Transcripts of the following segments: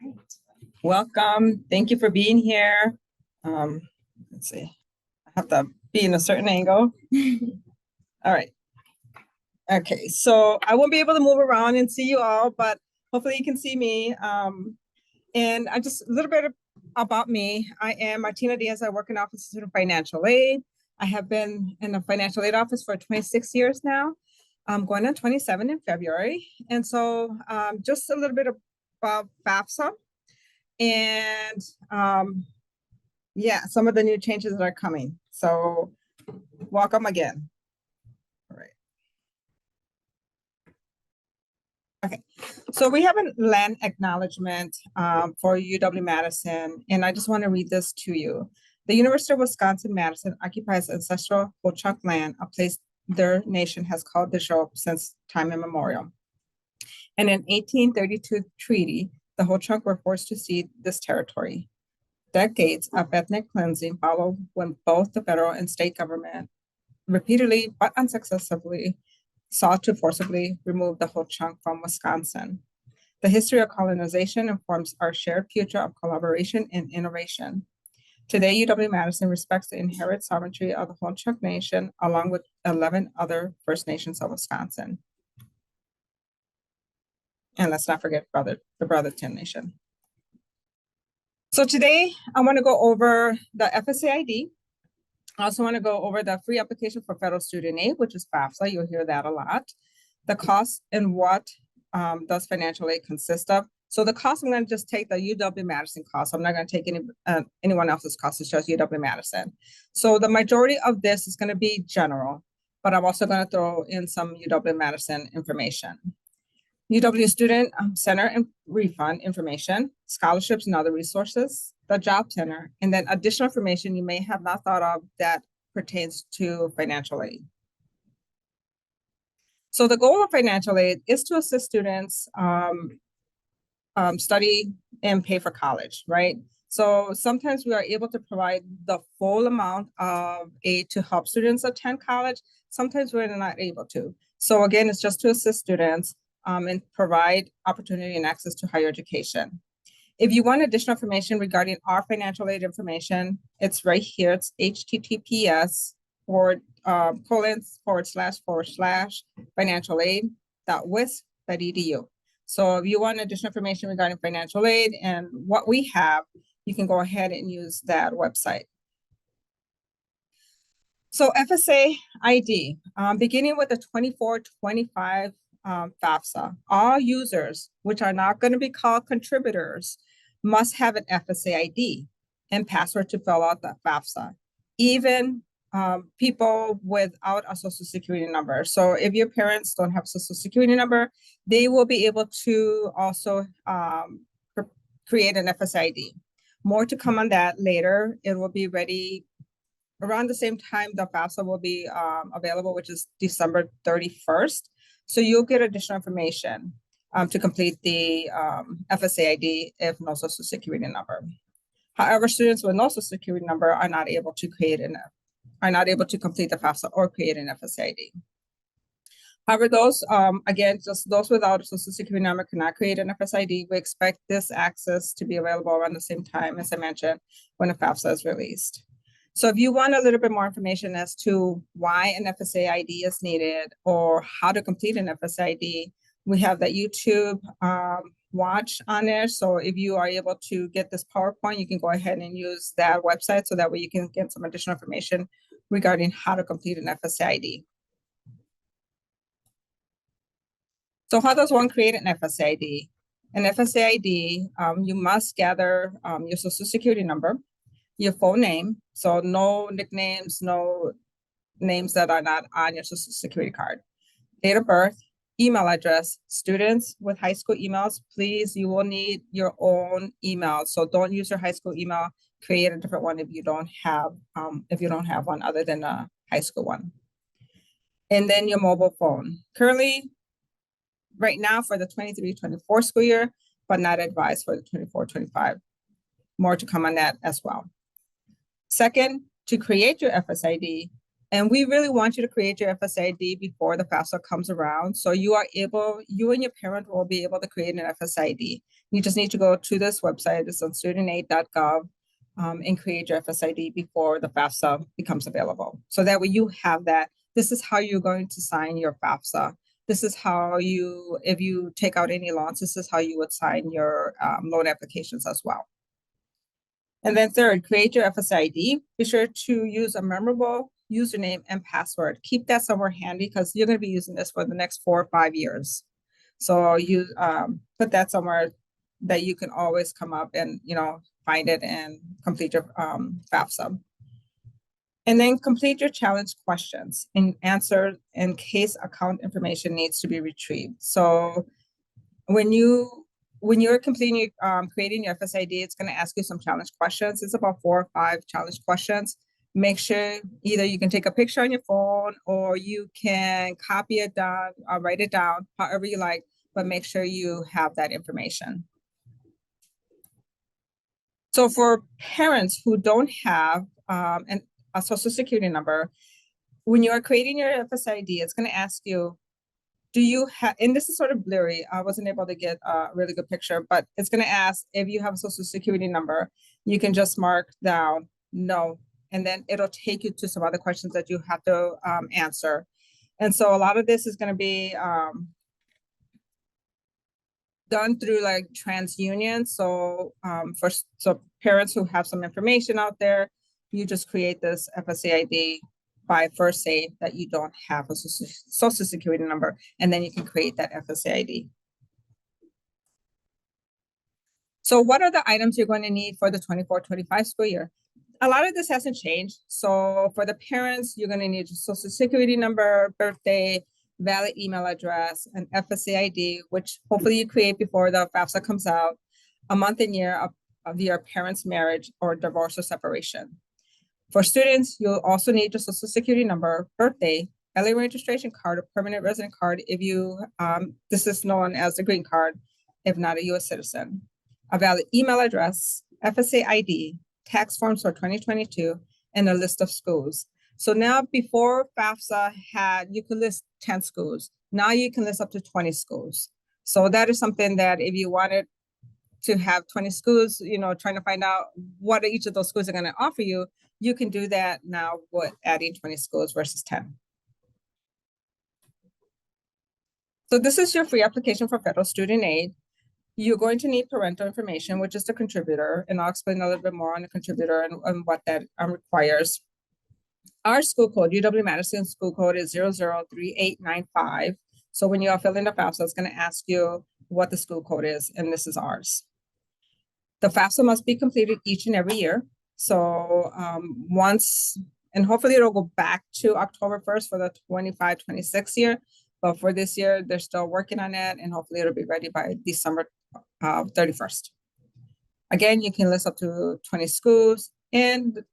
right. Welcome. Thank you for being here. Let's see. I have to be in a certain angle. All right. Okay, so I won't be able to move around and see you all, but hopefully you can see me. And I just a little bit about me. I am Martina Diaz. I work in Office of Financial Aid. I have been in the financial aid office for 26 years now. I'm going on 27 in February. And so just a little bit about FAFSA and yeah, some of the new changes that are coming. So welcome again. All right. Okay, so we have a land acknowledgement for UW-Madison, and I just want to read this to you. The University of Wisconsin-Madison occupies ancestral Ho-Chunk land, a place their nation has called the show since time immemorial. And in 1832 treaty, the Ho-Chunk were forced to cede this territory. Decades of ethnic cleansing followed when both the federal and state government repeatedly but unsuccessfully sought to forcibly remove the Ho-Chunk from Wisconsin. The history of colonization informs our shared future of collaboration and innovation. Today, UW-Madison respects the inherent sovereignty of the Ho-Chunk Nation, along with 11 other First Nations of Wisconsin. And let's not forget the Brotherton Nation. So today, I want to go over the FSA ID. I also want to go over the free application for federal student aid, which is FAFSA. You'll hear that a lot. The cost and what does financial aid consist of. So the cost, I'm going to just take the UW-Madison cost. I'm not going to take anyone else's cost. It's just UW-Madison. So the majority of this is going to be general, but I'm also going to throw in some UW-Madison information. UW Student Center and refund information, scholarships and other resources, the Job Center, and then additional information you may have not thought of that pertains to financial aid. So the goal of financial aid is to assist students study and pay for college, right? So sometimes we are able to provide the full amount of aid to help students attend college. Sometimes we're not able to. So again, it's just to assist students and provide opportunity and access to higher education. If you want additional information regarding our financial aid information, it's right here. It's https://financialaid.wisc.edu. So if you want additional information regarding financial aid and what we have, you can go ahead and use that website. So FSA ID, beginning with the 24-25 FAFSA, all users, which are not going to be called contributors, must have an FSA ID and password to fill out the FAFSA, even people without a social security number. So if your parents don't have a social security number, they will be able to also create an FSA ID. More to come on that later. It will be ready around the same time the FAFSA will be available, which is December 31st. So you'll get additional information to complete the FSA ID if no social security number. However, students with no social security number are not able to complete the FAFSA or create an FSA ID. However, those, again, just those without a social security number cannot create an FSA ID. We expect this access to be available around the same time, as I mentioned, when the FAFSA is released. So if you want a little bit more information as to why an FSA ID is needed or how to complete an FSA ID, we have that YouTube watch on there. So if you are able to get this PowerPoint, you can go ahead and use that website so that way you can get some additional information regarding how to complete an FSA ID. So how does one create an FSA ID? An FSA ID, you must gather your social security number, your full name, so no nicknames, no names that are not on your social security card, date of birth, email address. Students with high school emails, please, you will need your own email. So don't use your high school email, create a different one if you don't have one other than a high school one. And then your mobile phone. Currently, right now for the 23-24 school year, but not advised for the 24-25. More to come on that as well. Second, to create your FSA ID, And we really want you to create your FSA ID before the FAFSA comes around. So you and your parent will be able to create an FSA ID. You just need to go to this website, it's on studentaid.gov, and create your FSA ID before the FAFSA becomes available. So that way you have that. This is how you're going to sign your FAFSA. This is how if you take out any loans, this is how you would sign your loan applications as well. And then third, create your FSA ID. Be sure to use a memorable username and password. Keep that somewhere handy because you're going to be using this for the next 4 or 5 years. So you put that somewhere that you can always come up and find it and complete your FAFSA. And then complete your challenge questions and answer in case account information needs to be retrieved. So when you're completing creating your FSA ID, it's going to ask you some challenge questions. It's about 4 or 5 challenge questions. Make sure either you can take a picture on your phone or you can copy it down or write it down, however you like, but make sure you have that information. So for parents who don't have a social security number, when you are creating your FSA ID, it's going to ask you, do you have, and this is sort of blurry, I wasn't able to get a really good picture, but it's going to ask if you have a social security number. You can just mark down no, and then it'll take you to some other questions that you have to answer. And so a lot of this is going to be done through like TransUnion. So so parents who have some information out there, you just create this FSA ID by first saying that you don't have a social security number, and then you can create that FSA ID. So what are the items you're going to need for the 24-25 school year? A lot of this hasn't changed. So for the parents, you're going to need your social security number, birthday, valid email address, an FSA ID, which hopefully you create before the FAFSA comes out, a month and year of your parents' marriage or divorce or separation. For students, you'll also need your social security number, birthday, LA registration card, or permanent resident card if you, this is known as the green card, if not a US citizen, a valid email address, FSA ID, tax forms for 2022, and a list of schools. So now before FAFSA you could list 10 schools. Now you can list up to 20 schools. So that is something that if you wanted to have 20 schools, trying to find out what each of those schools are going to offer you, you can do that now with adding 20 schools versus 10. So this is your free application for federal student aid. You're going to need parental information, which is the contributor, and I'll explain a little bit more on the contributor and what that requires. Our school code, UW-Madison school code is 003895. So when you are filling the FAFSA, it's going to ask you what the school code is, and this is ours. The FAFSA must be completed each and every year. So once, and hopefully it'll go back to October 1st for the 25-26 year. But for this year, they're still working on it, and hopefully it'll be ready by December 31st. Again, you can list up to 20 schools, and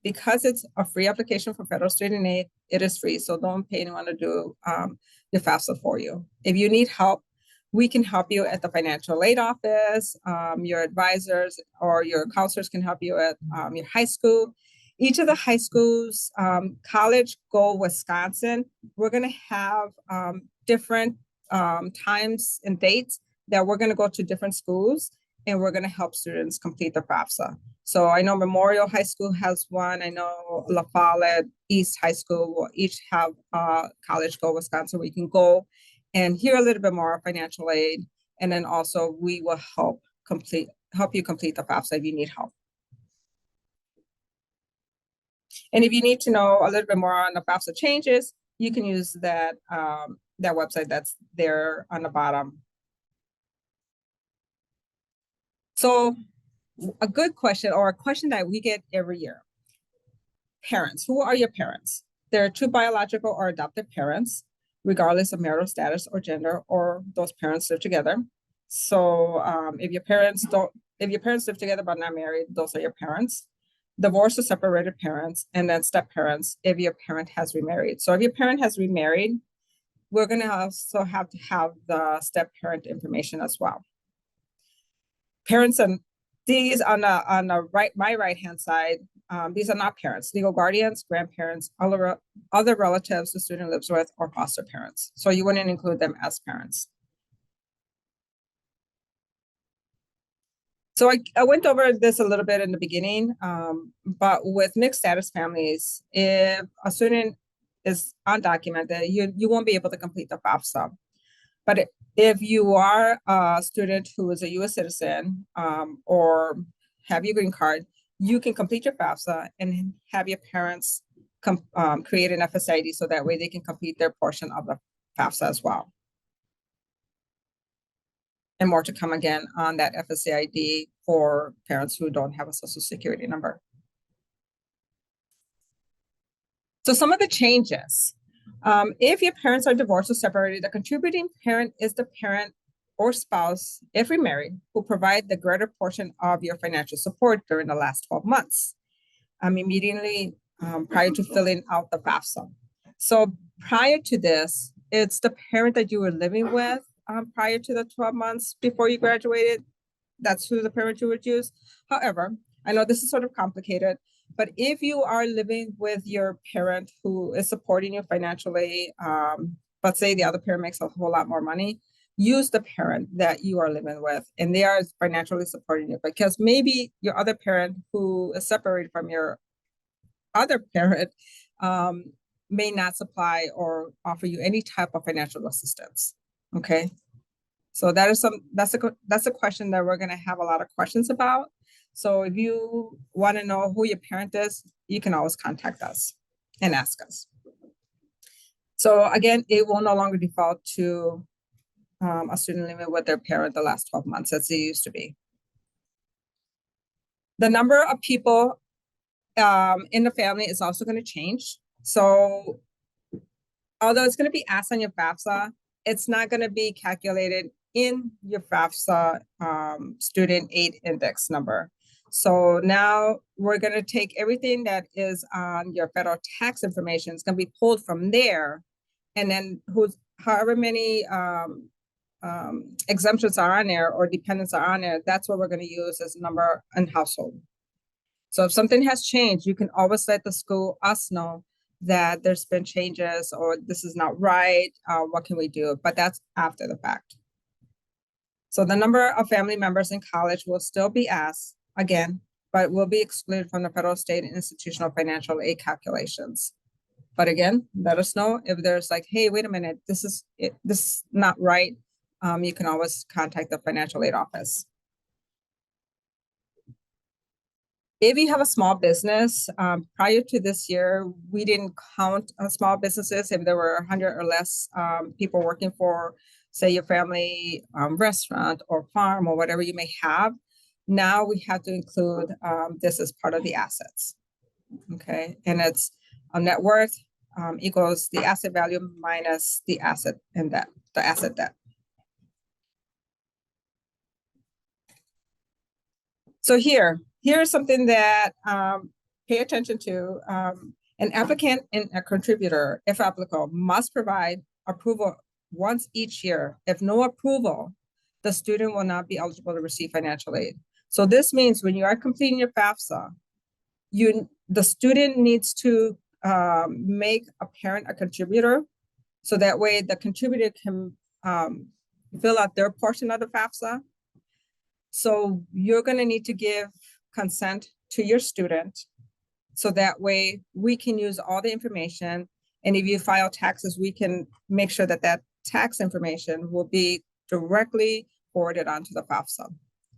because it's a free application for federal student aid, it is free. So don't pay anyone to do your FAFSA for you. If you need help, we can help you at the financial aid office. Your advisors or your counselors can help you at your high school. Each of the high schools, College Go Wisconsin, we're going to have different times and dates that we're going to go to different schools, and we're going to help students complete the FAFSA. So I know Memorial High School has one. I know La Follette East High School will each have College Go Wisconsin where you can go and hear a little bit more financial aid. And then also we will help you complete the FAFSA if you need help. And if you need to know a little bit more on the FAFSA changes, you can use that website that's there on the bottom. So a good question, or a question that we get every year. Parents, who are your parents? There are 2 biological or adopted parents, regardless of marital status or gender, or those parents live together. So if your parents live together but not married, those are your parents. Divorced or separated parents, and then step parents if your parent has remarried. So if your parent has remarried, we're going to also have to have the step parent information as well. Parents, and these on the right, my right hand side, these are not parents, legal guardians, grandparents, other relatives the student lives with, or foster parents. So you wouldn't include them as parents. So I went over this a little bit in the beginning, but with mixed status families, if a student is undocumented, you won't be able to complete the FAFSA. But if you are a student who is a U.S. citizen or have your green card, you can complete your FAFSA and have your parents create an FSID so that way they can complete their portion of the FAFSA as well. And more to come again on that FSAID for parents who don't have a social security number. So some of the changes. If your parents are divorced or separated, the contributing parent is the parent or spouse, if remarried, who provide the greater portion of your financial support during the last 12 months, immediately prior to filling out the FAFSA. So prior to this, it's the parent that you were living with prior to the 12 months before you graduated. That's who the parent you would use. However, I know this is sort of complicated, but if you are living with your parent who is supporting you financially, but say the other parent makes a whole lot more money, use the parent that you are living with and they are financially supporting you, because maybe your other parent who is separated from your other parent may not supply or offer you any type of financial assistance. Okay. So that's a question that we're going to have a lot of questions about. So if you want to know who your parent is, you can always contact us and ask us. So again, it will no longer default to a student living with their parent the last 12 months as it used to be. The number of people in the family is also going to change. So although it's going to be asked on your FAFSA, it's not going to be calculated in your FAFSA student aid index number. So now we're going to take everything that is on your federal tax information. It's going to be pulled from there, and then however many exemptions are on there or dependents are on there, that's what we're going to use as number and household. So if something has changed, you can always let the school, us know that there's been changes or this is not right. What can we do? But that's after the fact. So the number of family members in college will still be asked again, but will be excluded from the federal, state, and institutional financial aid calculations. But again, let us know if there's like, hey, wait a minute, this is not right. You can always contact the financial aid office. If you have a small business, prior to this year, we didn't count small businesses if there were 100 or less people working for, say, your family restaurant or farm or whatever you may have. Now we have to include this as part of the assets. Okay, and it's a net worth equals the asset value minus the asset and debt, the asset debt. So here's something that pay attention to. An applicant and a contributor, if applicable, must provide approval once each year. If no approval, the student will not be eligible to receive financial aid. So this means when you are completing your FAFSA, the student needs to make a parent a contributor, so that way the contributor can fill out their portion of the FAFSA. So you're going to need to give consent to your student, so that way we can use all the information. And if you file taxes, we can make sure that that tax information will be directly forwarded onto the FAFSA.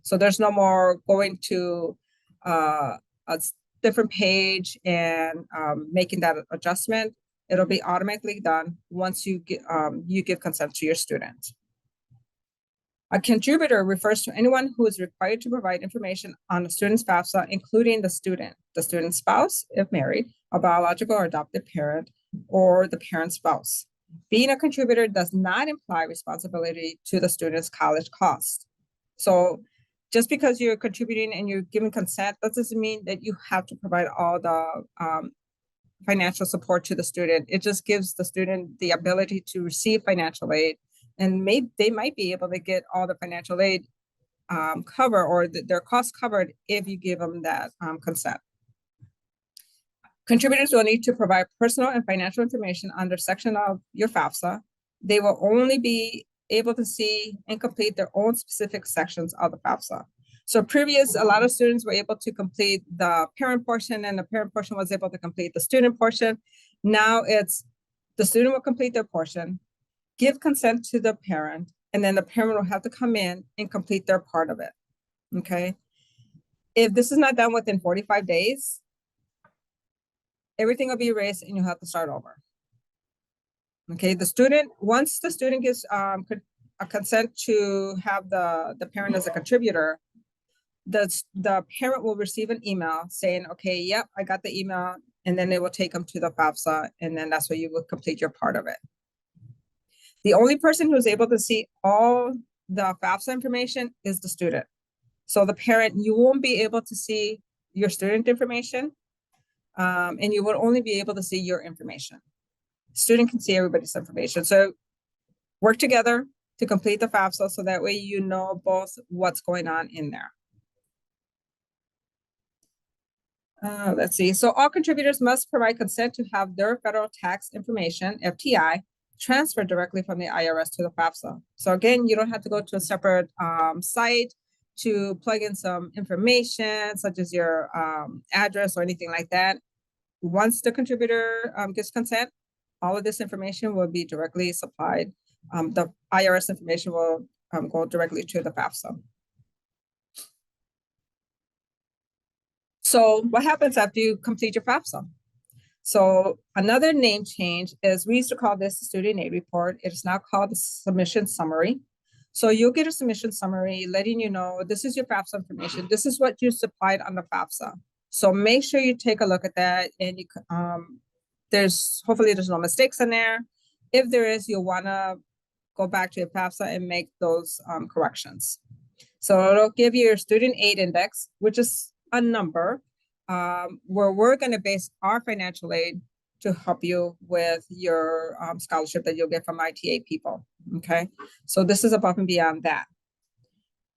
So there's no more going to a different page and making that adjustment. It'll be automatically done once you give consent to your student. A contributor refers to anyone who is required to provide information on the student's FAFSA, including the student's spouse, if married, a biological or adopted parent, or the parent's spouse. Being a contributor does not imply responsibility to the student's college costs. So just because you're contributing and you're giving consent, that doesn't mean that you have to provide all the financial support to the student. It just gives the student the ability to receive financial aid, and they might be able to get all the financial aid cover or their costs covered if you give them that consent. Contributors will need to provide personal and financial information under section of your FAFSA. They will only be able to see and complete their own specific sections of the FAFSA. So a lot of students were able to complete the parent portion, and the parent portion was able to complete the student portion. Now it's the student will complete their portion, give consent to the parent, and then the parent will have to come in and complete their part of it, okay? If this is not done within 45 days, everything will be erased and you have to start over. Okay, once the student gives a consent to have the parent as a contributor, the parent will receive an email saying, okay, yep, I got the email, and then they will take them to the FAFSA, and then that's where you will complete your part of it. The only person who's able to see all the FAFSA information is the student. So the parent, you won't be able to see your student information, and you will only be able to see your information. Student can see everybody's information. So work together to complete the FAFSA so that way you know both what's going on in there. Let's see. So all contributors must provide consent to have their federal tax information, FTI, transferred directly from the IRS to the FAFSA. So again, you don't have to go to a separate site to plug in some information such as your address or anything like that. Once the contributor gives consent, all of this information will be directly supplied. The IRS information will go directly to the FAFSA. So what happens after you complete your FAFSA? So another name change is, we used to call this the student aid report. It is now called the submission summary. So you'll get a submission summary letting you know this is your FAFSA information. This is what you supplied on the FAFSA. So make sure you take a look at that, and you hopefully there's no mistakes in there. If there is, you'll want to go back to your FAFSA and make those corrections. So it'll give you your student aid index, which is a number where we're going to base our financial aid to help you with your scholarship that you'll get from ITA people. Okay, so this is above and beyond that.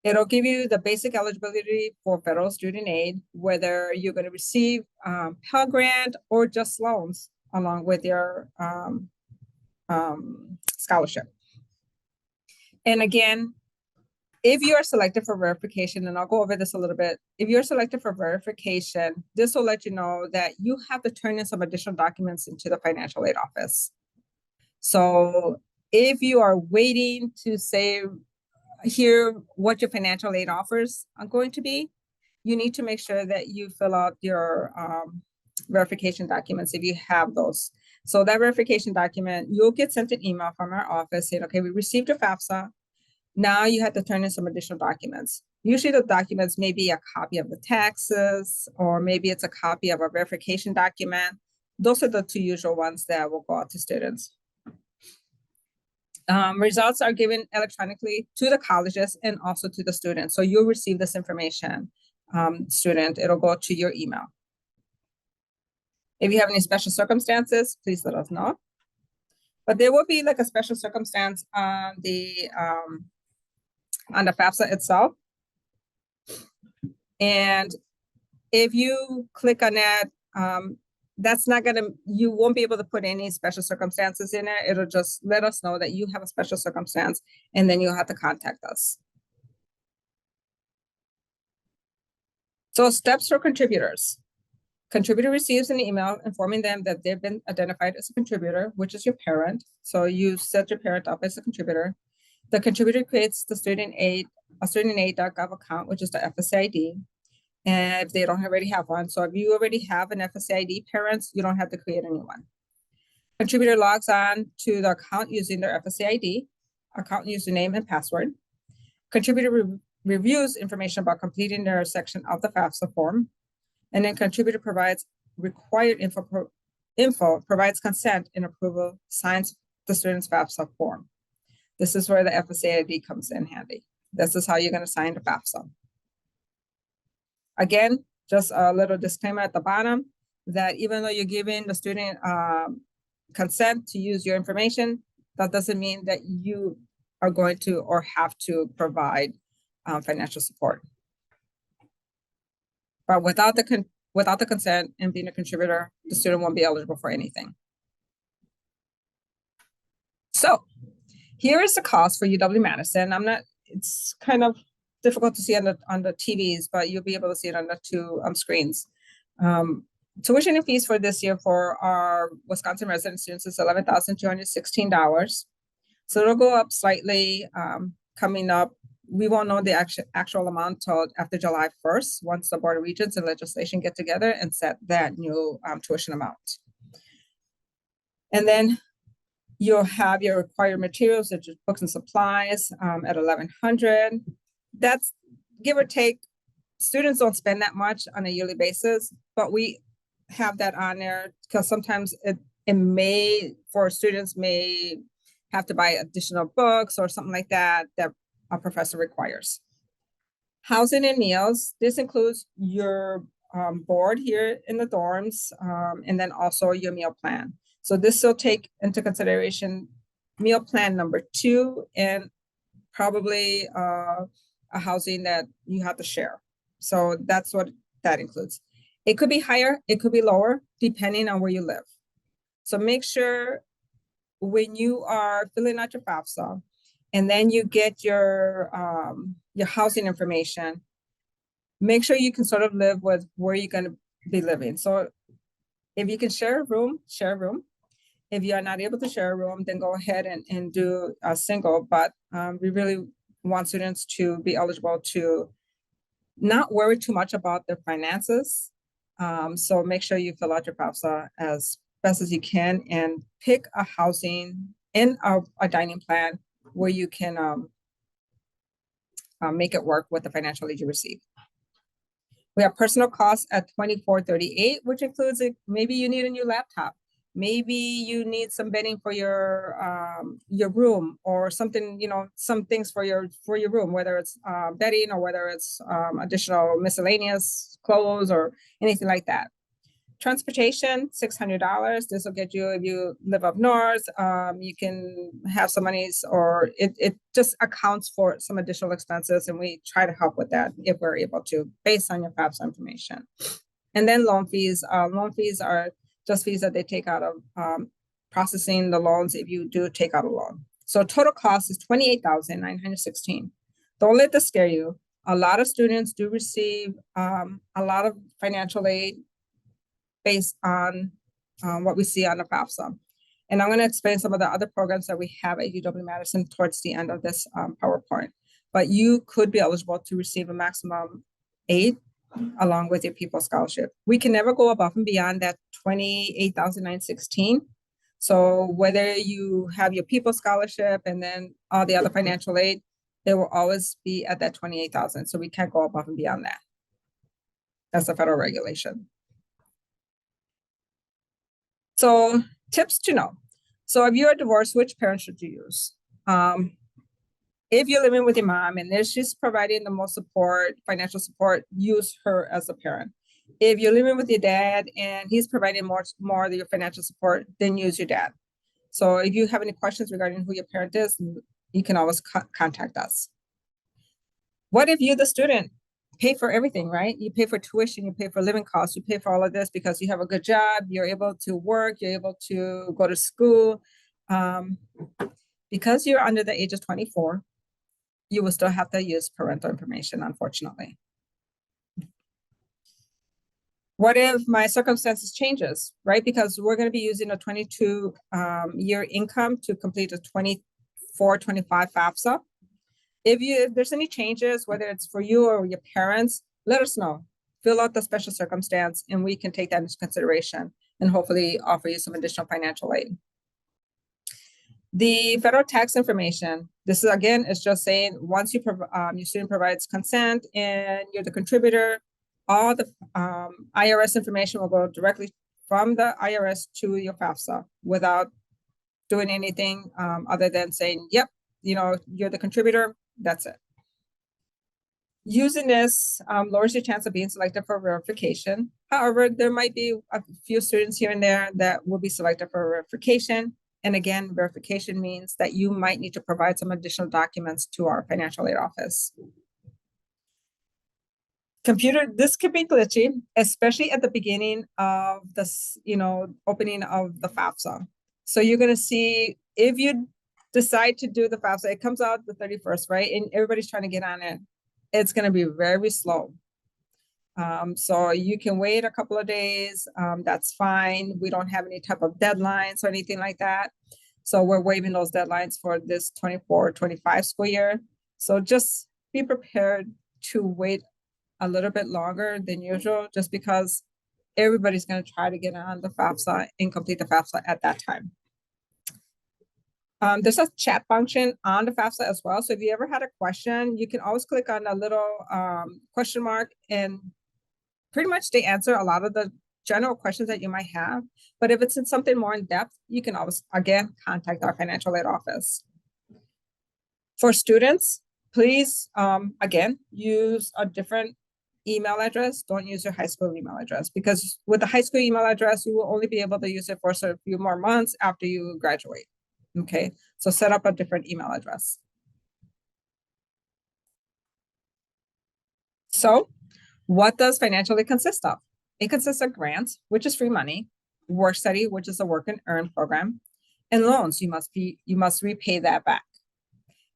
It'll give you the basic eligibility for federal student aid, whether you're going to receive Pell Grant or just loans along with your scholarship. And again, if you are selected for verification, and I'll go over this a little bit, if you're selected for verification, this will let you know that you have to turn in some additional documents into the financial aid office. So if you are waiting to hear what your financial aid offers are going to be, you need to make sure that you fill out your verification documents if you have those. So that verification document, you'll get sent an email from our office saying, okay, we received your FAFSA. Now you have to turn in some additional documents. Usually the documents may be a copy of the taxes, or maybe it's a copy of a verification document. Those are the two usual ones that will go out to students. Results are given electronically to the colleges and also to the students. So you'll receive this information, student, it'll go to your email. If you have any special circumstances, please let us know. But there will be like a special circumstance on the FAFSA itself. And if you click on that, you won't be able to put any special circumstances in it. It'll just let us know that you have a special circumstance, and then you'll have to contact us. So steps for contributors. Contributor receives an email informing them that they've been identified as a contributor, which is your parent. So you set your parent up as a contributor. The contributor creates a studentaid.gov account, which is the FSA ID. And if they don't already have one, so if you already have an FSA ID parents, you don't have to create a new one. Contributor logs on to the account using their FSA ID, account username and password. Contributor reviews information about completing their section of the FAFSA form. And then contributor provides required info, provides consent and approval, signs the student's FAFSA form. This is where the FSA ID comes in handy. This is how you're going to sign the FAFSA. Again, just a little disclaimer at the bottom that even though you're giving the student consent to use your information, that doesn't mean that you are going to or have to provide financial support. But without without the consent and being a contributor, the student won't be eligible for anything. So here is the cost for UW-Madison. It's kind of difficult to see on the TVs, but you'll be able to see it on the two screens. Tuition and fees for this year for our Wisconsin resident students is $11,216. So it'll go up slightly coming up. We won't know the actual amount till after July 1st, once the Board of Regents and legislation get together and set that new tuition amount. And then you'll have your required materials, such as books and supplies, at $1,100. That's give or take. Students don't spend that much on a yearly basis, but we have that on there because sometimes it may, for students, may have to buy additional books or something like that a professor requires. Housing and meals. This includes your board here in the dorms, and then also your meal plan. So this will take into consideration meal plan number 2 and probably a housing that you have to share. So that's what that includes. It could be higher, it could be lower, depending on where you live. So make sure when you are filling out your FAFSA, and then you get your housing information, make sure you can sort of live with where you're going to be living. So if you can share a room, share a room. If you are not able to share a room, then go ahead and do a single. But we really want students to be eligible to not worry too much about their finances. So make sure you fill out your FAFSA as best as you can and pick a housing in a dining plan where you can make it work with the financial aid you receive. We have personal costs at $24.38, which includes maybe you need a new laptop. Maybe you need some bedding for your room or something, some things for your room, whether it's bedding or whether it's additional miscellaneous clothes or anything like that. Transportation, $600. This will get you, if you live up north, you can have some monies, or it just accounts for some additional expenses, and we try to help with that if we're able to, based on your FAFSA information. And then loan fees. Loan fees are just fees that they take out of processing the loans if you do take out a loan. So total cost is $28,916. Don't let this scare you. A lot of students do receive a lot of financial aid based on what we see on the FAFSA. And I'm going to explain some of the other programs that we have at UW-Madison towards the end of this PowerPoint. But you could be eligible to receive a maximum aid along with your People's Scholarship. We can never go above and beyond that $28,916. So whether you have your People's Scholarship and then all the other financial aid, they will always be at that $28,000. So we can't go above and beyond that. That's a federal regulation. So tips to know. So if you're divorced, which parent should you use? If you're living with your mom and she's providing the most support, financial support, use her as a parent. If you're living with your dad and he's providing more of your financial support, then use your dad. So if you have any questions regarding who your parent is, you can always contact us. What if you're the student? Pay for everything, right? You pay for tuition, you pay for living costs, you pay for all of this because you have a good job, you're able to work, you're able to go to school. Because you're under the age of 24, you will still have to use parental information, unfortunately. What if my circumstances changes, right? Because we're going to be using a 22 year income to complete a 24-25 FAFSA. If there's any changes, whether it's for you or your parents, let us know. Fill out the special circumstance and we can take that into consideration and hopefully offer you some additional financial aid. The federal tax information, this is again, is just saying once your student provides consent and you're the contributor, all the IRS information will go directly from the IRS to your FAFSA without doing anything other than saying, yep, you're the contributor, that's it. Using this lowers your chance of being selected for verification. However, there might be a few students here and there that will be selected for verification. And again, verification means that you might need to provide some additional documents to our financial aid office. This could be glitchy, especially at the beginning of this, opening of the FAFSA. So you're going to see if you decide to do the FAFSA, it comes out the 31st, right? And everybody's trying to get on it. It's going to be very slow. So you can wait a couple of days. That's fine. We don't have any type of deadlines or anything like that. So we're waiving those deadlines for this 24-25 school year. So just be prepared to wait a little bit longer than usual, just because everybody's going to try to get on the FAFSA and complete the FAFSA at that time. There's a chat function on the FAFSA as well. So if you ever had a question, you can always click on a little question mark, and pretty much they answer a lot of the general questions that you might have. But if it's in something more in depth, you can always, again, contact our financial aid office. For students, please, again, use a different email address. Don't use your high school email address, because with the high school email address, you will only be able to use it for a few more months after you graduate. Okay, so set up a different email address. So what does financial aid consist of? It consists of grants, which is free money, work study, which is a work and earn program, and loans. You must repay that back.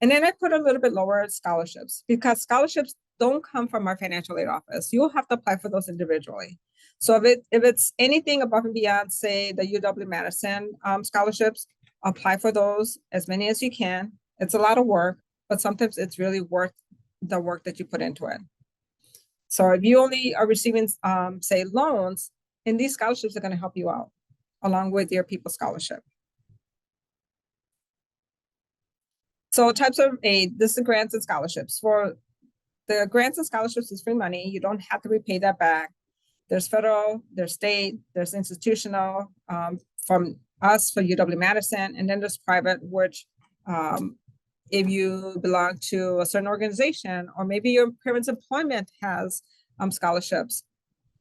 And then I put a little bit lower scholarships, because scholarships don't come from our financial aid office. You'll have to apply for those individually. So if it's anything above and beyond, say the UW-Madison scholarships, apply for those, as many as you can. It's a lot of work, but sometimes it's really worth the work that you put into it. So if you only are receiving, say, loans, and these scholarships are going to help you out along with your People's Scholarship. So types of aid, this is grants and scholarships. For the grants and scholarships is free money. You don't have to repay that back. There's federal, there's state, there's institutional, from us for UW-Madison, and then there's private, which if you belong to a certain organization, or maybe your parents' employment has scholarships,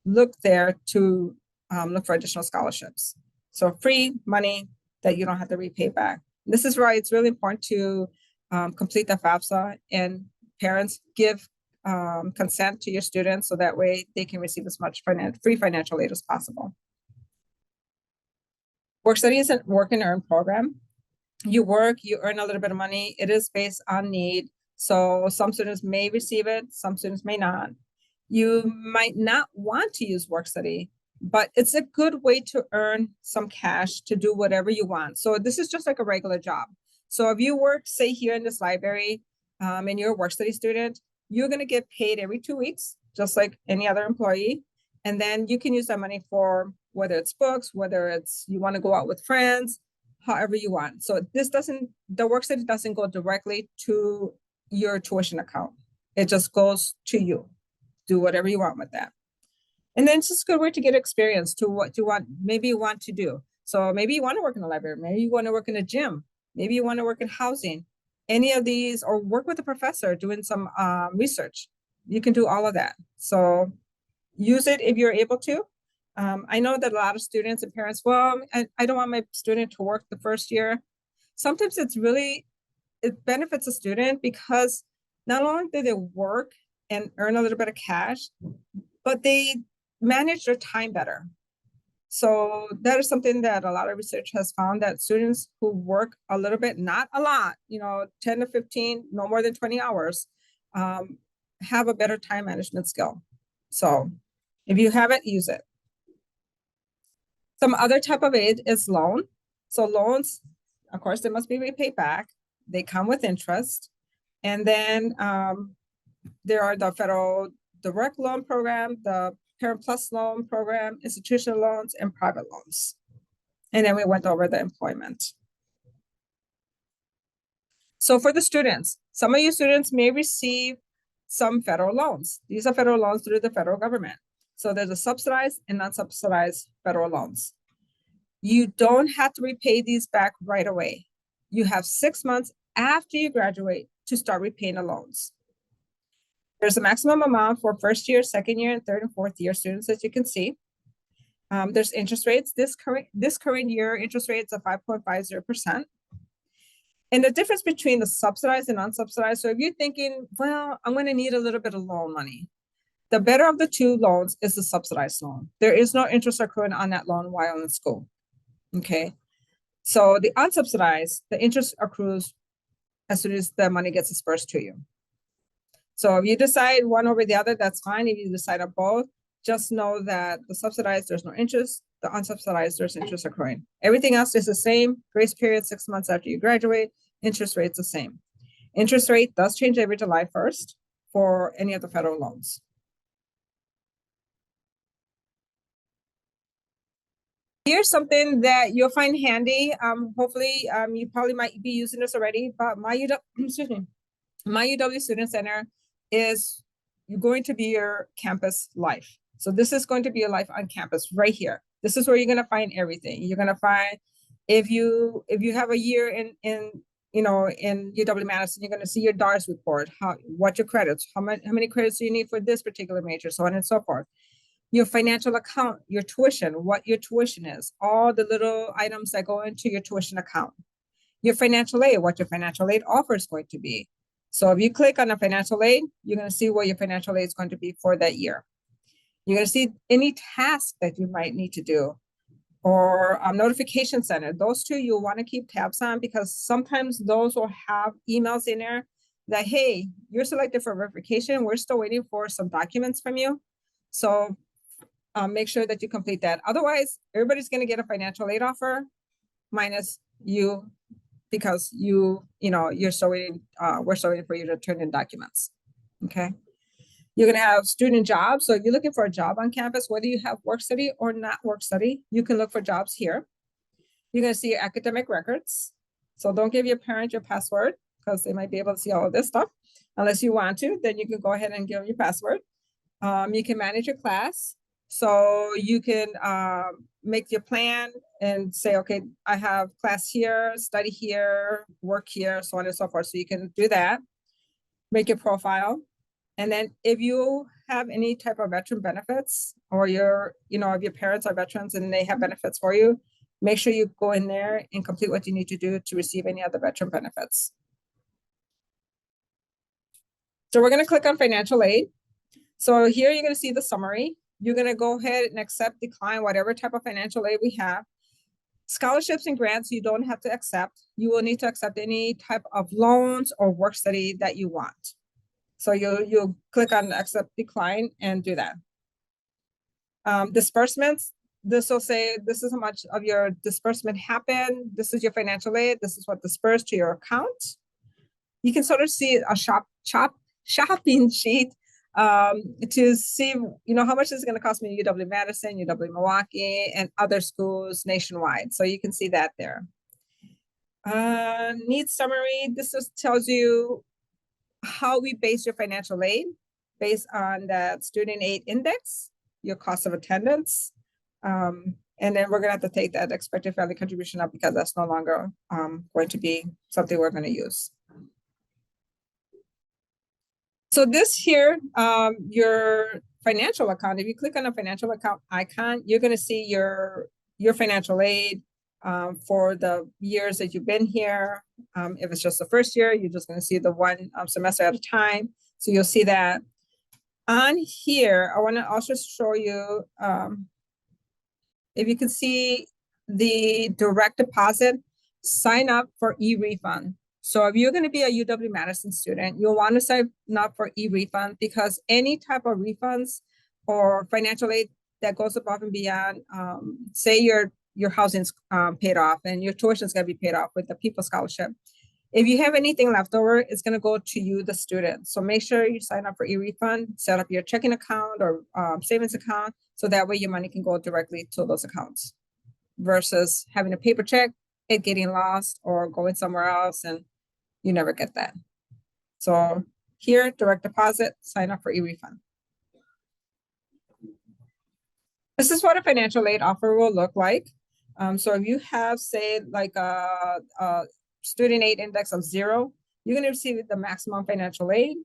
look there to look for additional scholarships. So free money that you don't have to repay back. This is why it's really important to complete the FAFSA, and parents give consent to your students, so that way they can receive as much free financial aid as possible. Work study is a work and earn program. You work, you earn a little bit of money. It is based on need. So some students may receive it, some students may not. You might not want to use work study, but it's a good way to earn some cash to do whatever you want. So this is just like a regular job. So if you work, say, here in this library, and you're a work study student, you're going to get paid every 2 weeks, just like any other employee. And then you can use that money for whether it's books, whether it's you want to go out with friends, however you want. So the work study doesn't go directly to your tuition account. It just goes to you. Do whatever you want with that. And then it's just a good way to get experience to what you want, maybe you want to do. So maybe you want to work in a library, maybe you want to work in a gym, maybe you want to work in housing, any of these, or work with a professor doing some research. You can do all of that. So use it if you're able to. I know that a lot of students and parents, well, I don't want my student to work the first year. Sometimes it benefits a student, because not only do they work and earn a little bit of cash, but they manage their time better. So that is something that a lot of research has found, that students who work a little bit, not a lot, 10 to 15, no more than 20 hours, have a better time management skill. So if you have it, use it. Some other type of aid is loan. So loans, of course, they must be repaid back. They come with interest. And then there are the federal direct loan program, the Parent Plus loan program, institutional loans, and private loans. And then we went over the employment. So for the students, some of you students may receive some federal loans. These are federal loans through the federal government. So there's a subsidized and non-subsidized federal loans. You don't have to repay these back right away. You have 6 months after you graduate to start repaying the loans. There's a maximum amount for first year, second year, and third and fourth year students, as you can see. There's interest rates. This current year interest rates are 5.50%. And the difference between the subsidized and unsubsidized. So if you're thinking, well, I'm going to need a little bit of loan money, The better of the two loans is the subsidized loan. There is no interest accruing on that loan while in school. Okay. So the unsubsidized, the interest accrues as soon as the money gets dispersed to you. So if you decide one over the other, that's fine. If you decide on both, just know that the subsidized, there's no interest. The unsubsidized, there's interest accruing. Everything else is the same. Grace period 6 months after you graduate. Interest rate's the same. Interest rate does change every July 1st for any of the federal loans. Here's something that you'll find handy. Hopefully, you probably might be using this already, but my UW Student Center is going to be your campus life. So this is going to be your life on campus right here. This is where you're going to find everything. You're going to find if you have a year in UW-Madison, you're going to see your DARS report, what your credits, how many credits do you need for this particular major, so on and so forth. Your financial account, your tuition, what your tuition is, all the little items that go into your tuition account. Your financial aid, what your financial aid offer is going to be. So if you click on a financial aid, you're going to see what your financial aid is going to be for that year. You're going to see any task that you might need to do, or notification center. Those two you'll want to keep tabs on, because sometimes those will have emails in there that, hey, you're selected for verification. We're still waiting for some documents from you. So make sure that you complete that. Otherwise, everybody's going to get a financial aid offer minus you, because you're still waiting, we're still waiting for you to turn in documents. Okay. You're going to have student jobs. So if you're looking for a job on campus, whether you have work study or not work study, you can look for jobs here. You're going to see your academic records. So don't give your parent your password, because they might be able to see all of this stuff. Unless you want to, then you can go ahead and give them your password. You can manage your class. So you can make your plan and say, okay, I have class here, study here, work here, so on and so forth. So you can do that, make your profile. And then if you have any type of veteran benefits, or if your parents are veterans and they have benefits for you, make sure you go in there and complete what you need to do to receive any other veteran benefits. So we're going to click on financial aid. So here you're going to see the summary. You're going to go ahead and accept, decline whatever type of financial aid we have. Scholarships and grants, you don't have to accept. You will need to accept any type of loans or work study that you want. So you'll click on accept, decline, and do that. Disbursements, this will say this is how much of your disbursement happened. This is your financial aid. This is what dispersed to your account. You can sort of see a shopping sheet to see, how much is it going to cost me in UW-Madison, UW-Milwaukee, and other schools nationwide. So you can see that there. Needs summary. This just tells you how we base your financial aid based on that student aid index, your cost of attendance. And then we're going to have to take that expected family contribution up, because that's no longer going to be something we're going to use. So this here, your financial account, if you click on a financial account icon, you're going to see your financial aid for the years that you've been here. If it's just the first year, you're just going to see the one semester at a time. So you'll see that. On here, I want to also show you, if you can see the direct deposit, sign up for e-refund. So if you're going to be a UW-Madison student, you'll want to sign up for e-refund, because any type of refunds or financial aid that goes above and beyond, say your housing's paid off and your tuition is going to be paid off with the People Scholarship. If you have anything left over, it's going to go to you, the student. So make sure you sign up for e-refund, set up your checking account or savings account, so that way your money can go directly to those accounts, versus having a paper check, it getting lost or going somewhere else and you never get that. So here, direct deposit, sign up for e-refund. This is what a financial aid offer will look like. So if you have, say, like a student aid index of 0, you're going to receive the maximum financial aid.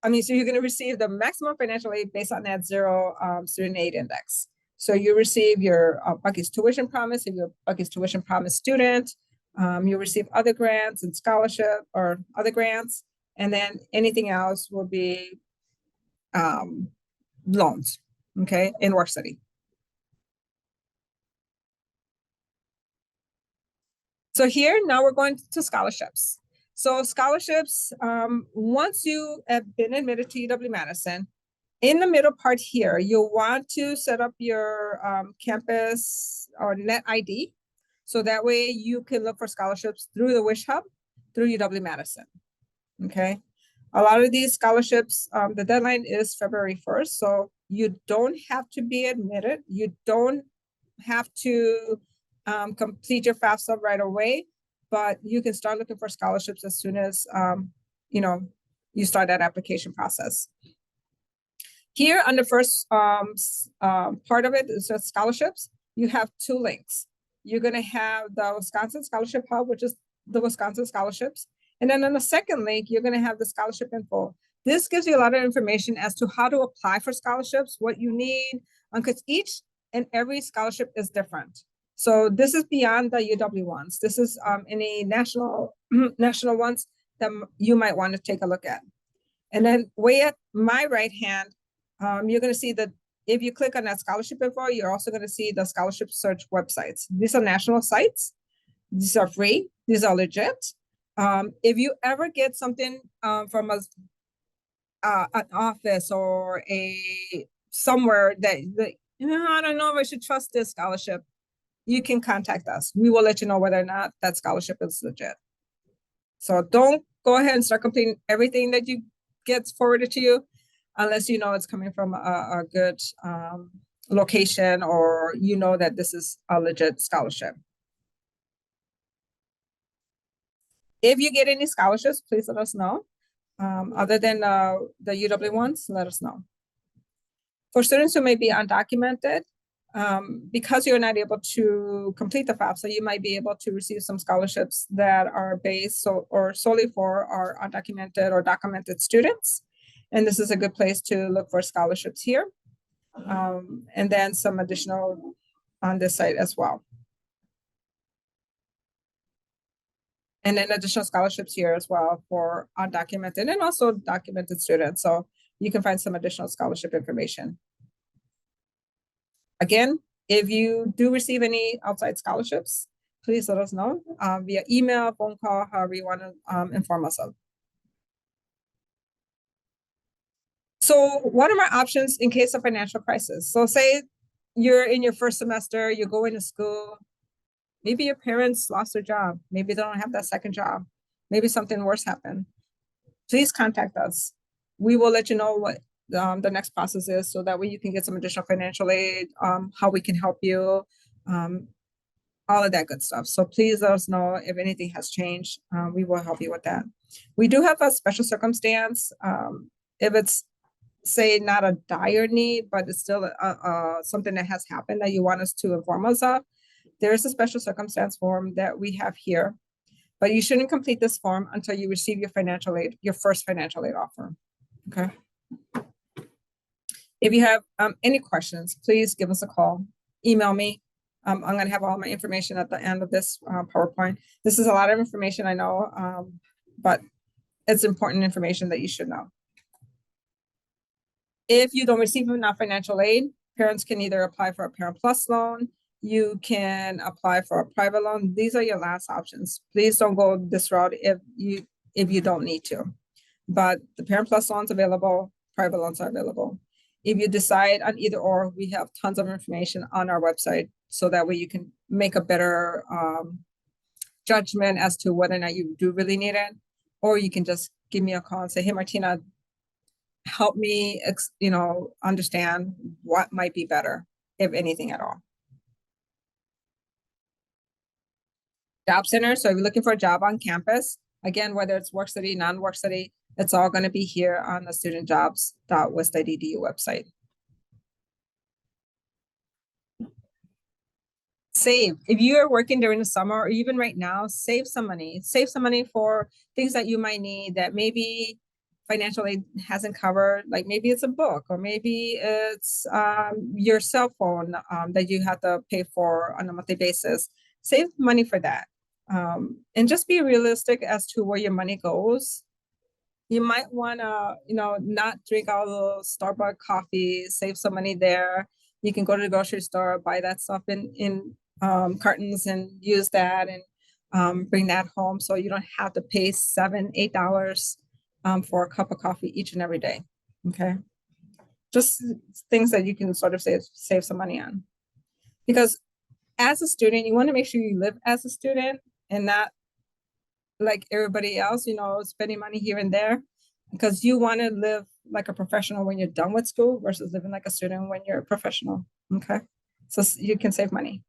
So you're going to receive the maximum financial aid based on that 0 student aid index. So you receive your Bucky's Tuition Promise if you're Bucky's Tuition Promise student. You receive other grants and scholarship or other grants, and then anything else will be loans, okay, in Work City. So here, now we're going to scholarships. So scholarships, once you have been admitted to UW-Madison, in the middle part here, you'll want to set up your campus or net ID. So that way you can look for scholarships through the Wish Hub, through UW-Madison, okay? A lot of these scholarships, the deadline is February 1st, so you don't have to be admitted. You don't have to complete your FAFSA right away, but you can start looking for scholarships as soon as you start that application process. Here on the first part of it is just scholarships. You have two links. You're going to have the Wisconsin Scholarship Hub, which is the Wisconsin scholarships. And then on the second link, you're going to have the scholarship info. This gives you a lot of information as to how to apply for scholarships, what you need, because each and every scholarship is different. So this is beyond the UW ones. This is any national ones that you might want to take a look at. And then way at my right hand, you're going to see that if you click on that scholarship info, you're also going to see the scholarship search websites. These are national sites. These are free. These are legit. If you ever get something from an office or somewhere that I don't know if I should trust this scholarship, you can contact us. We will let you know whether or not that scholarship is legit. So don't go ahead and start completing everything that you gets forwarded to you unless you know it's coming from a good location, or you know that this is a legit scholarship. If you get any scholarships, please let us know. Other than the UW ones, let us know. For students who may be undocumented, because you're not able to complete the FAFSA, you might be able to receive some scholarships that are based or solely for our undocumented or documented students. And this is a good place to look for scholarships here. And then some additional on this site as well. And then additional scholarships here as well for undocumented and also documented students. So you can find some additional scholarship information. Again, if you do receive any outside scholarships, please let us know via email, phone call, however you want to inform us of. So what are my options in case of financial crisis? So say you're in your first semester, you're going to school, maybe your parents lost their job, maybe they don't have that second job, maybe something worse happened. Please contact us. We will let you know what the next process is, so that way you can get some additional financial aid, how we can help you, all of that good stuff. So please let us know if anything has changed. We will help you with that. We do have a special circumstance. If it's, say, not a dire need, but it's still something that has happened that you want us to inform us of, there is a special circumstance form that we have here. But you shouldn't complete this form until you receive your financial aid, your first financial aid offer, okay? If you have any questions, please give us a call, email me. I'm gonna have all my information at the end of this PowerPoint. This is a lot of information, I know, but it's important information that you should know. If you don't receive enough financial aid, parents can either apply for a Parent Plus loan, you can apply for a private loan. These are your last options. Please don't go this route if you don't need to. But the Parent Plus loans available, private loans are available. If you decide on either or, we have tons of information on our website, so that way you can make a better judgment as to whether or not you do really need it. Or you can just give me a call and say, hey, Martina, help me understand what might be better, if anything at all. Job center. So if you're looking for a job on campus, again, whether it's Work City, non-Work City, it's all going to be here on the studentjobs.west.edu website. Save. If you are working during the summer or even right now, save some money. Save some money for things that you might need that maybe financial aid hasn't covered. Like maybe it's a book, or maybe it's your cell phone that you have to pay for on a monthly basis. Save money for that. And just be realistic as to where your money goes. You might want to, not drink all those Starbucks coffees, save some money there. You can go to the grocery store, buy that stuff in cartons and use that and bring that home so you don't have to pay $7, $8 for a cup of coffee each and every day. Okay. Just things that you can sort of save some money on. Because as a student, you want to make sure you live as a student and not like everybody else, spending money here and there, because you want to live like a professional when you're done with school versus living like a student when you're a professional. Okay. So you can save money.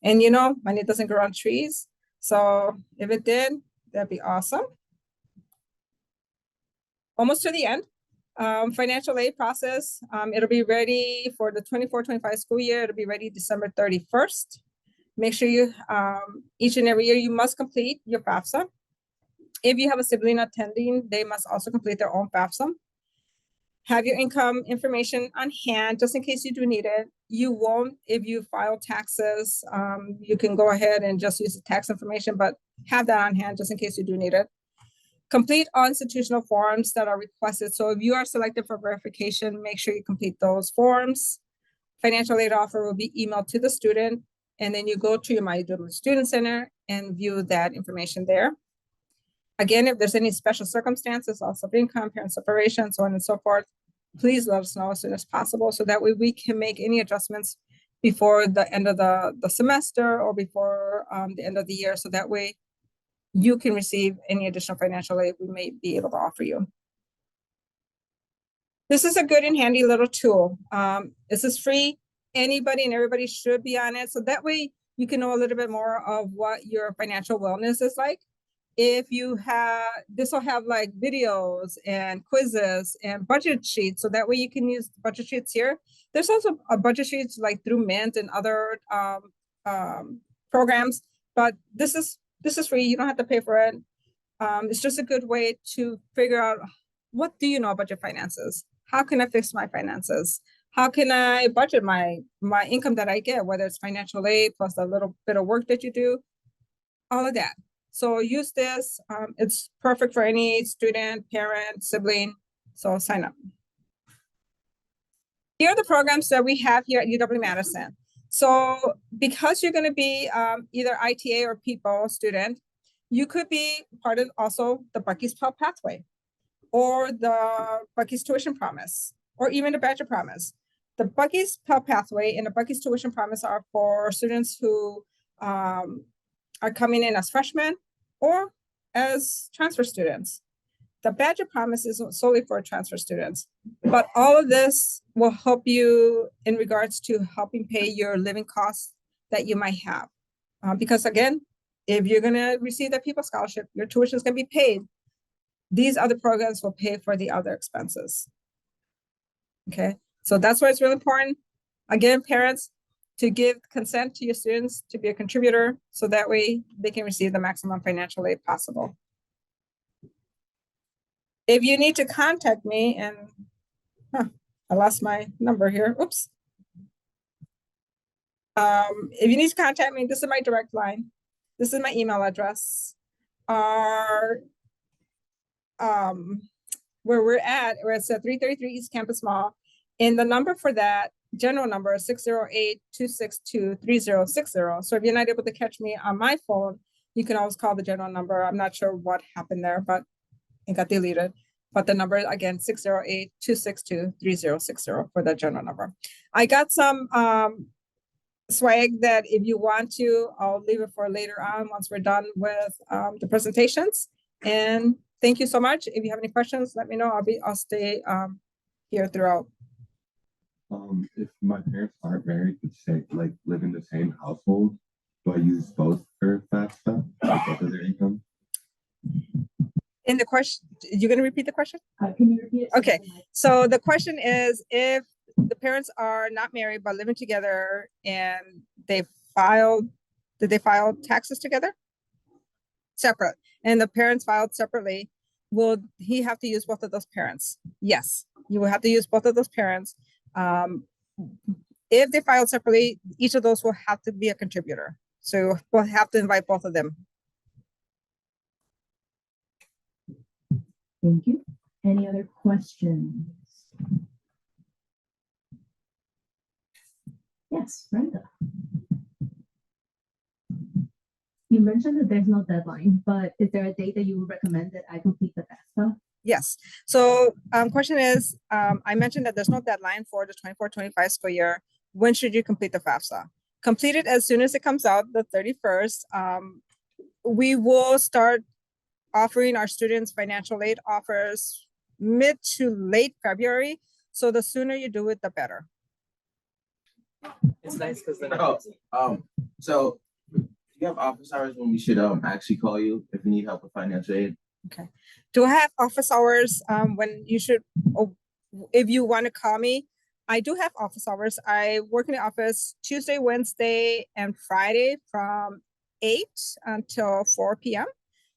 And money doesn't grow on trees. So if it did, that'd be awesome. Almost to the end. Financial aid process. It'll be ready for the 24-25 school year. It'll be ready December 31st. Make sure you, each and every year, you must complete your FAFSA. If you have a sibling attending, they must also complete their own FAFSA. Have your income information on hand, just in case you do need it. You won't if you file taxes. You can go ahead and just use the tax information, but have that on hand just in case you do need it. Complete all institutional forms that are requested. So if you are selected for verification, make sure you complete those forms. Financial aid offer will be emailed to the student, and then you go to your My UW Student Center and view that information there. Again, if there's any special circumstances, loss of income, parent separation, so on and so forth, please let us know as soon as possible so that way we can make any adjustments before the end of the semester or before the end of the year. So that way you can receive any additional financial aid we may be able to offer you. This is a good and handy little tool. This is free. Anybody and everybody should be on it. So that way you can know a little bit more of what your financial wellness is like. If you have, this will have like videos and quizzes and budget sheets. So that way you can use budget sheets here. There's also a budget sheets like through Mint and other programs, but this is free. You don't have to pay for it. It's just a good way to figure out, what do you know about your finances? How can I fix my finances? How can I budget my income that I get, whether it's financial aid plus a little bit of work that you do, all of that. So use this. It's perfect for any student, parent, sibling. So sign up. Here are the programs that we have here at UW-Madison. So because you're going to be either ITA or PEOPLE student, you could be part of also the Bucky's Pell Pathway or the Bucky's Tuition Promise or even the Badger Promise. The Bucky's Pell Pathway and the Bucky's Tuition Promise are for students who are coming in as freshmen or as transfer students. The Badger Promise is solely for transfer students, but all of this will help you in regards to helping pay your living costs that you might have. Because again, if you're gonna receive that PEOPLE scholarship, your tuition is gonna be paid. These other programs will pay for the other expenses. Okay, so that's why it's really important. Again, parents, to give consent to your students to be a contributor, so that way they can receive the maximum financial aid possible. If you need to contact me, and I lost my number here, oops. If you need to contact me, this is my direct line. This is my email address. Our where we're at 333 East Campus Mall, and the number for that general number is 608-262-3060. So if you're not able to catch me on my phone, you can always call the general number. I'm not sure what happened there, but it got deleted. But the number again, 608-262-3060 for the general number. I got some swag that if you want to, I'll leave it for later on once we're done with the presentations. And thank you so much. If you have any questions, let me know. I'll stay here throughout. If my parents aren't married but say like live in the same household, do I use both for FAFSA, both of their income? In the question, you're going to repeat the question? Can you repeat it? Okay, so the question is, if the parents are not married but living together and did they file taxes together? Separate, and the parents filed separately, will he have to use both of those parents? Yes, you will have to use both of those parents. If they filed separately, each of those will have to be a contributor. So we'll have to invite both of them. Thank you. Any other questions? Yes, Brenda. You mentioned that there's no deadline, but is there a date that you would recommend that I complete the FAFSA? Yes. So question is, I mentioned that there's no deadline for the 24-25 school year. When should you complete the FAFSA? Complete it as soon as it comes out, the 31st. We will start offering our students financial aid offers mid to late February. So the sooner you do it, the better. It's nice because then so you have office hours when we should actually call you if we need help with financial aid. Okay. Do I have office hours when you should, if you want to call me? I do have office hours. I work in the office Tuesday, Wednesday, and Friday from 8 until 4 p.m.,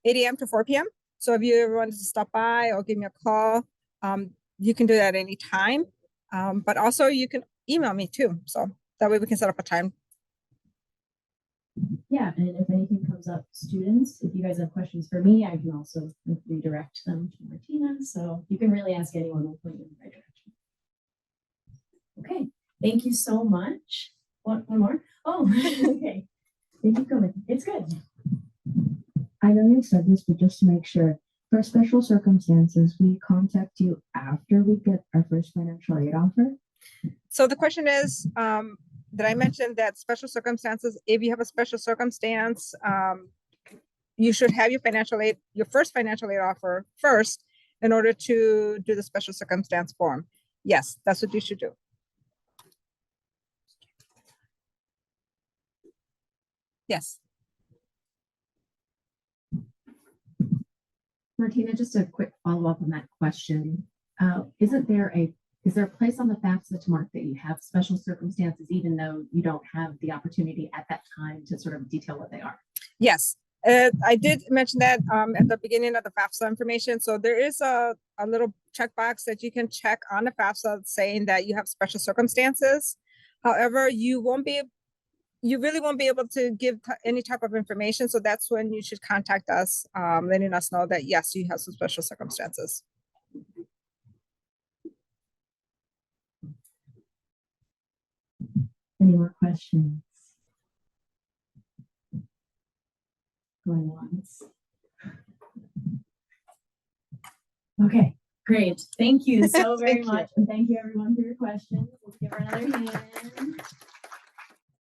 8 a.m. to 4 p.m. So if you ever wanted to stop by or give me a call, you can do that anytime. But also you can email me too. So that way we can set up a time. Yeah, and if anything comes up, students, if you guys have questions for me, I can also redirect them to Martina. So you can really ask anyone, we'll point you in the right direction. Okay, thank you so much. One more? Oh, okay. Thank you for coming. It's good. I know you said this, but just to make sure, for special circumstances, we contact you after we get our first financial aid offer. So the question is, did I mention that special circumstances, if you have a special circumstance, you should have your first financial aid offer first in order to do the special circumstance form? Yes, that's what you should do. Yes. Martina, just a quick follow-up on that question. Is there a place on the FAFSA to mark that you have special circumstances, even though you don't have the opportunity at that time to sort of detail what they are? Yes, I did mention that at the beginning of the FAFSA information. So there is a little checkbox that you can check on the FAFSA saying that you have special circumstances. However, you really won't be able to give any type of information. So that's when you should contact us, letting us know that, yes, you have some special circumstances. Any more questions? Going once. Okay, great. Thank you so very Thank you. much. And thank you everyone for your questions. Let's give her another hand.